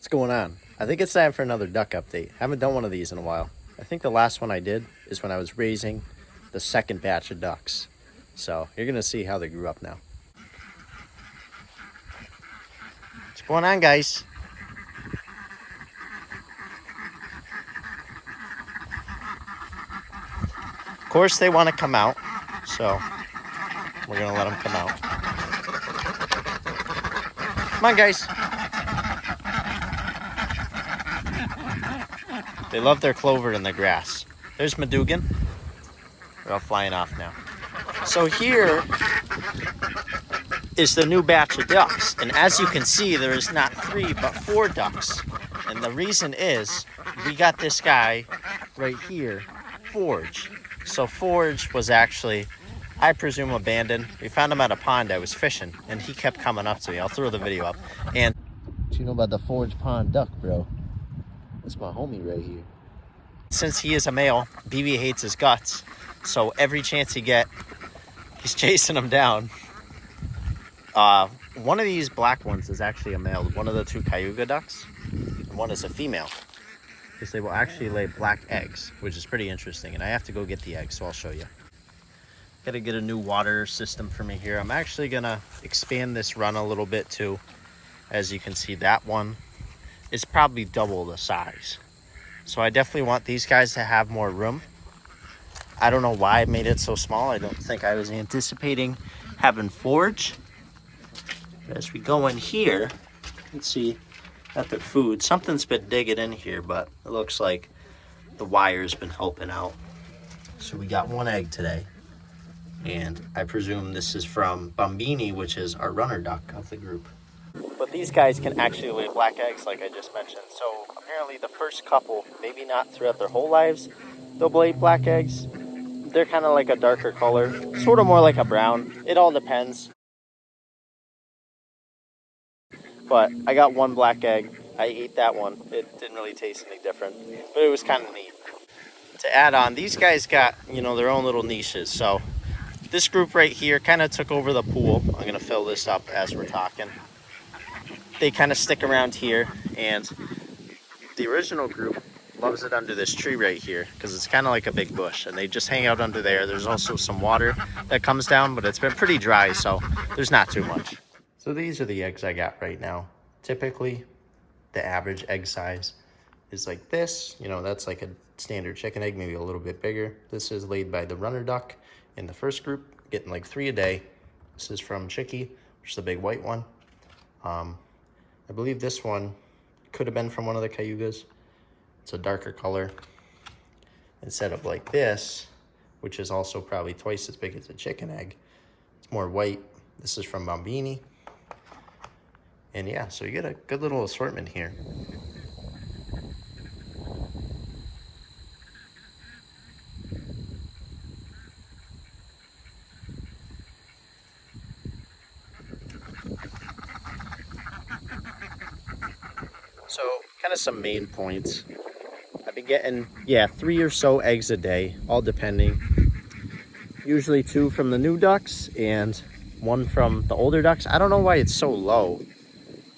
What's going on? I think it's time for another duck update. Haven't done one of these in a while. I think the last one I did is when I was raising the second batch of ducks. So you're gonna see how they grew up now. What's going on, guys? Of course they want to come out, so we're gonna let them come out. Come on, guys. They love their clover in the grass. There's Madugan. They're all flying off now. So here is the new batch of ducks. And as you can see, there is not 3, but 4 ducks. And the reason is we got this guy right here, Forge. So Forge was actually, I presume, abandoned. We found him at a pond I was fishing, and he kept coming up to me. I'll throw the video up. And what you know about the Forge Pond duck, bro? That's my homie right here. Since he is a male, BB hates his guts. So every chance he get, he's chasing them down. One of these black ones is actually a male. One of the 2 cayuga ducks. And one is a female. Because they will actually lay black eggs, which is pretty interesting. And I have to go get the eggs, so I'll show you. Gotta get a new water system for me here. I'm actually gonna expand this run a little bit too. As you can see, that one is probably double the size. So I definitely want these guys to have more room. I don't know why I made it so small. I don't think I was anticipating having Forge. As we go in here, let's see, got their food. Something's been digging in here, but it looks like the wire's been helping out. So we got 1 egg today. And I presume this is from Bambini, which is our runner duck of the group. But these guys can actually lay black eggs, like I just mentioned. So apparently the first couple, maybe not throughout their whole lives, they'll lay black eggs. They're kind of like a darker color, sort of more like a brown. It all depends. But I got 1 black egg. I ate that one. It didn't really taste any different, but it was kind of neat. To add on, these guys got, their own little niches. So this group right here kind of took over the pool. I'm going to fill this up as we're talking. They kind of stick around here, and the original group loves it under this tree right here because it's kind of like a big bush, and they just hang out under there. There's also some water that comes down, but it's been pretty dry, so there's not too much. So these are the eggs I got right now. Typically, the average egg size is like this. That's like a standard chicken egg, maybe a little bit bigger. This is laid by the runner duck in the first group, getting like 3 a day. This is from Chicky, which is the big white one. I believe this one could have been from one of the cayugas. It's a darker color instead of like this, which is also probably twice as big as a chicken egg. It's more white. This is from Bambini. And yeah, so you get a good little assortment here. So kind of some main points. I've been getting, 3 or so eggs a day, all depending. Usually 2 from the new ducks and 1 from the older ducks. I don't know why it's so low.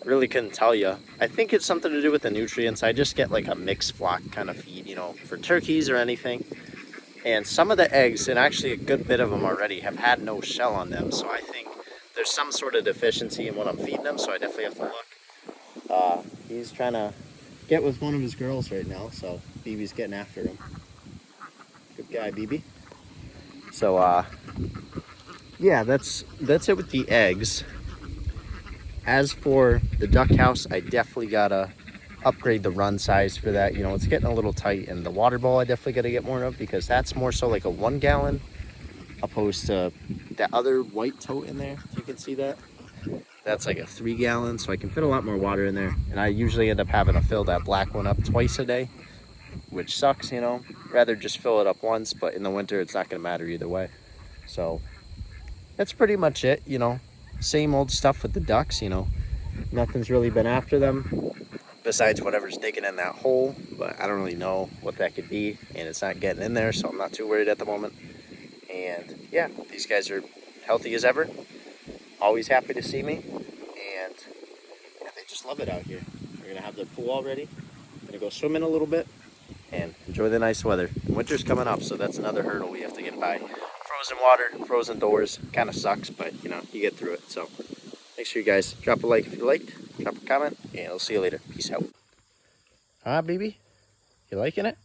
Really couldn't tell you. I think it's something to do with the nutrients. I just get like a mixed flock kind of feed, for turkeys or anything. And some of the eggs, and actually a good bit of them already, have had no shell on them. So I think there's some sort of deficiency in what I'm feeding them. So I definitely have to look. He's trying to get with one of his girls right now, so BB's getting after him. Good guy, BB. So, yeah, that's it with the eggs. As for the duck house, I definitely gotta upgrade the run size for that. It's getting a little tight, and the water bowl I definitely gotta get more of because that's more so like a 1 gallon opposed to that other white tote in there, if you can see that. That's like a 3 gallon, so I can fit a lot more water in there. And I usually end up having to fill that black one up twice a day, which sucks, Rather just fill it up once, but in the winter, it's not going to matter either way. So that's pretty much it, Same old stuff with the ducks, Nothing's really been after them besides whatever's digging in that hole, but I don't really know what that could be, and it's not getting in there, so I'm not too worried at the moment. And yeah, these guys are healthy as ever. Always happy to see me, and yeah, they just love it out here. We're gonna have the pool all ready. Gonna go swimming a little bit and enjoy the nice weather. And winter's coming up, so that's another hurdle we have to get by. Frozen water, frozen doors, kind of sucks, but you know, you get through it. So make sure you guys drop a like if you liked, drop a comment, and I'll see you later. Peace out. Baby? You liking it?